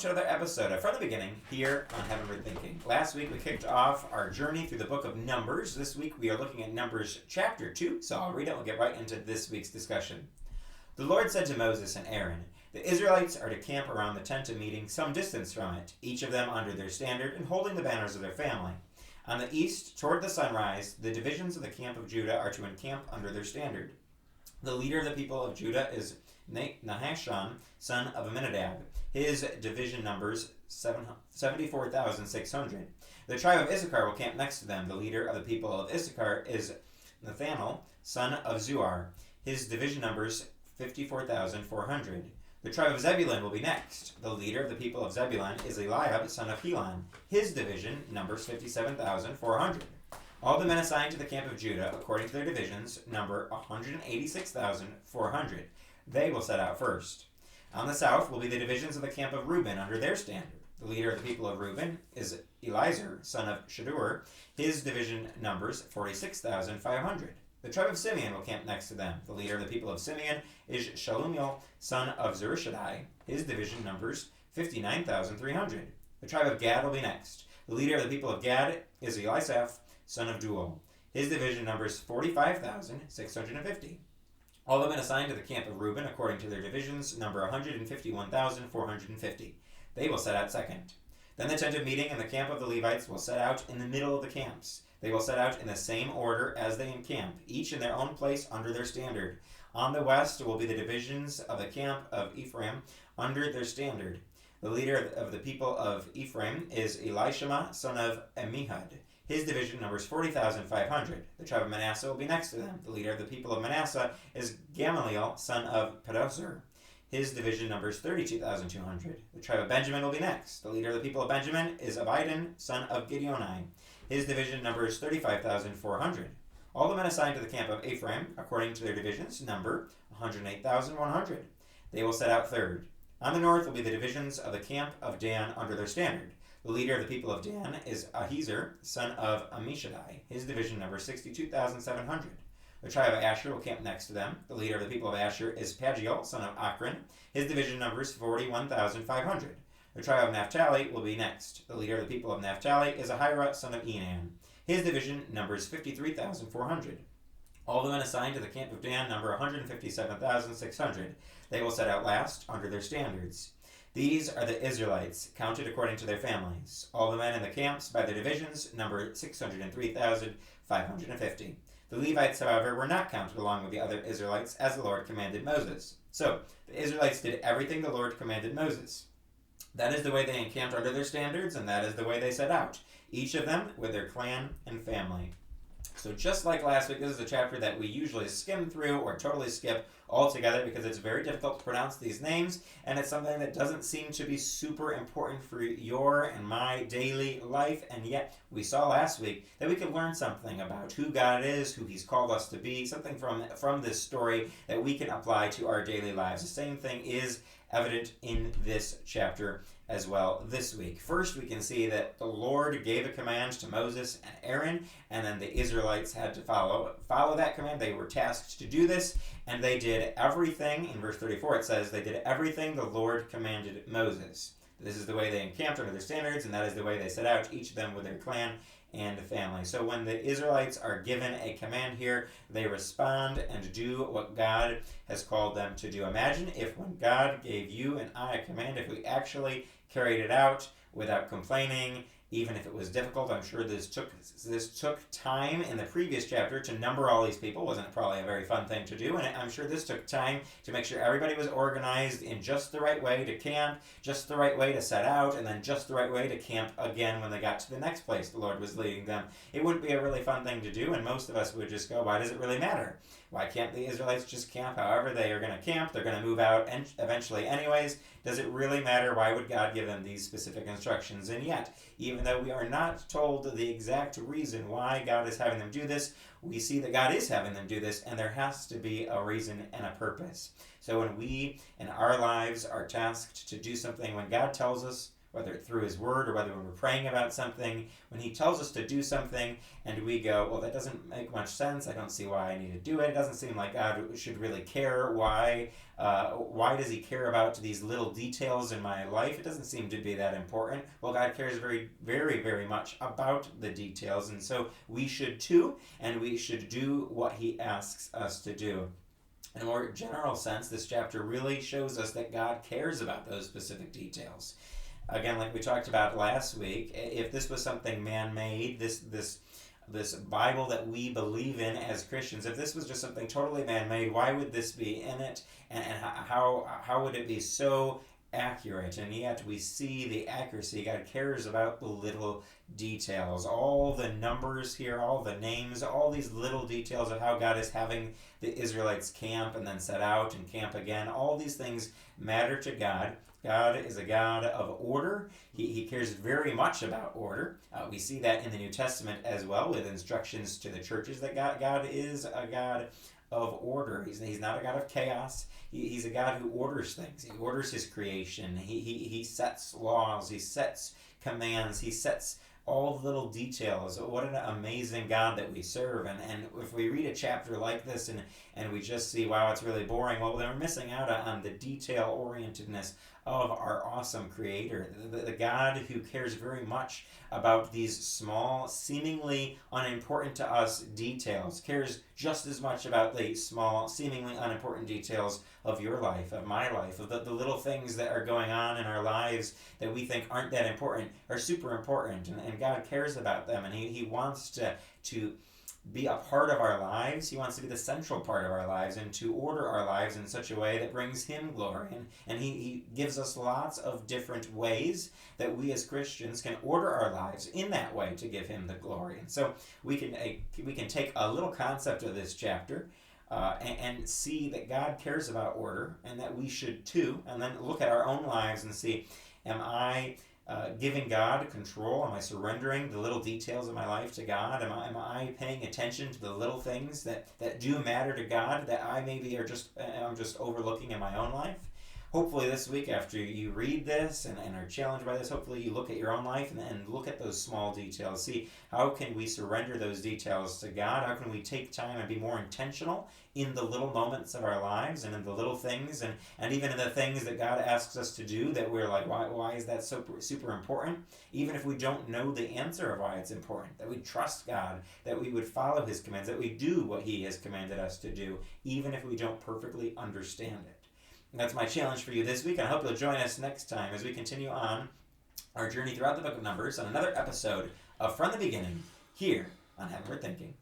to another episode of From the Beginning here on Heavenward Thinking. Last week we kicked off our journey through the book of Numbers. This week we are looking at Numbers chapter 2, so I'll read it and we'll get right into this week's discussion. The Lord said to Moses and Aaron, "The Israelites are to camp around the tent of meeting some distance from it, each of them under their standard and holding the banners of their family. On the east, toward the sunrise, the divisions of the camp of Judah are to encamp under their standard. The leader of the people of Judah is Nahashon, son of Amminadab. His division numbers 74,600. The tribe of Issachar will camp next to them. The leader of the people of Issachar is Nathanael, son of Zuar. His division numbers 54,400. The tribe of Zebulun will be next. The leader of the people of Zebulun is Eliab, son of Helon. His division numbers 57,400. All the men assigned to the camp of Judah, according to their divisions, number 186,400. They will set out first. On the south will be the divisions of the camp of Reuben under their standard. The leader of the people of Reuben is Elizur, son of Shadur. His division numbers 46,500. The tribe of Simeon will camp next to them. The leader of the people of Simeon is Shalumiel, son of Zurishaddai. His division numbers 59,300. The tribe of Gad will be next. The leader of the people of Gad is Elisaph, son of Duel. His division numbers 45,650. All the men assigned to the camp of Reuben, according to their divisions, number 151,450. They will set out second. Then the tent of meeting and the camp of the Levites will set out in the middle of the camps. They will set out in the same order as they encamp, each in their own place under their standard. On the west will be the divisions of the camp of Ephraim under their standard. The leader of the people of Ephraim is Elishama, son of Ammihud. His division numbers 40,500. The tribe of Manasseh will be next to them. The leader of the people of Manasseh is Gamaliel, son of Pedahzur. His division numbers 32,200. The tribe of Benjamin will be next. The leader of the people of Benjamin is Abidan, son of Gideoni. His division numbers 35,400. All the men assigned to the camp of Ephraim, according to their divisions, number 108,100. They will set out third. On the north will be the divisions of the camp of Dan under their standard. The leader of the people of Dan is Ahiezer, son of Ammishaddai. His division numbers 62,700. The tribe of Asher will camp next to them. The leader of the people of Asher is Pagiel, son of Akron. His division numbers 41,500. The tribe of Naphtali will be next. The leader of the people of Naphtali is Ahira, son of Enan. His division numbers 53,400. All the men assigned to the camp of Dan number 157,600. They will set out last under their standards. These are the Israelites, counted according to their families. All the men in the camps by their divisions number 603,550. The Levites, however, were not counted along with the other Israelites as the Lord commanded Moses. So, the Israelites did everything the Lord commanded Moses. That is the way they encamped under their standards, and that is the way they set out, each of them with their clan and family. So just like last week, this is a chapter that we usually skim through or totally skip altogether because it's very difficult to pronounce these names, and it's something that doesn't seem to be super important for your and my daily life, and yet we saw last week that we could learn something about who God is, who He's called us to be, something from this story that we can apply to our daily lives. The same thing is evident in this chapter as well this week. First, we can see that the Lord gave a command to Moses and Aaron, and then the Israelites had to follow that command. They were tasked to do this, and they did everything. In verse 34, it says, they did everything the Lord commanded Moses. This is the way they encamped under their standards, and that is the way they set out, each of them with their clan and family. So when the Israelites are given a command here, they respond and do what God has called them to do. Imagine if when God gave you and I a command, if we actually carried it out without complaining, even if it was difficult. I'm sure this took time in the previous chapter to number all these people. Wasn't probably a very fun thing to do, and I'm sure this took time to make sure everybody was organized in just the right way to camp, just the right way to set out, and then just the right way to camp again when they got to the next place the Lord was leading them. It wouldn't be a really fun thing to do, and most of us would just go, why does it really matter? Why can't the Israelites just camp however they are going to camp? They're going to move out eventually anyways. Does it really matter? Why would God give them these specific instructions? And yet, even though we are not told the exact reason why God is having them do this, we see that God is having them do this, and there has to be a reason and a purpose. So when we in our lives are tasked to do something, when God tells us whether through his word or whether when we're praying about something, when he tells us to do something and we go, well, that doesn't make much sense. I don't see why I need to do it. It doesn't seem like God should really care. Why does he care about these little details in my life? It doesn't seem to be that important. Well, God cares very, very, very much about the details, and so we should too, and we should do what he asks us to do. In a more general sense, this chapter really shows us that God cares about those specific details. Again, like we talked about last week, if this was something man-made, this Bible that we believe in as Christians, if this was just something totally man-made, why would this be in it? And how would it be so accurate? And yet we see the accuracy. God cares about the little details, all the numbers here, all the names, all these little details of how God is having the Israelites camp and then set out and camp again. All these things matter to God. God is a God of order. He cares very much about order. We see that in the New Testament as well, with instructions to the churches that God is a God of order. He's not a God of chaos. He's a God who orders things. He orders his creation. He sets laws. He sets commands. He sets all the little details. What an amazing God that we serve. And if we read a chapter like this and we just see, wow, it's really boring, well, then we're missing out on the detail-orientedness of our awesome Creator, the God who cares very much about these small, seemingly unimportant to us details, cares just as much about the small, seemingly unimportant details of your life, of my life, of the little things that are going on in our lives that we think aren't that important, are super important, and God cares about them, and He wants to be a part of our lives. He wants to be the central part of our lives and to order our lives in such a way that brings him glory. And he gives us lots of different ways that we as Christians can order our lives in that way to give him the glory. And so we can take a little concept of this chapter and see that God cares about order and that we should too, and then look at our own lives and see, am I giving God control? Am I surrendering the little details of my life to God? Am I paying attention to the little things that do matter to God that I maybe I'm just overlooking in my own life? Hopefully this week, after you read this and are challenged by this, hopefully you look at your own life and look at those small details. See, how can we surrender those details to God? How can we take time and be more intentional in the little moments of our lives and in the little things and even in the things that God asks us to do that we're like, why is that so super important? Even if we don't know the answer of why it's important, that we trust God, that we would follow his commands, that we do what he has commanded us to do, even if we don't perfectly understand it. And that's my challenge for you this week, and I hope you'll join us next time as we continue on our journey throughout the book of Numbers on another episode of From the Beginning here on Heavenward Thinking.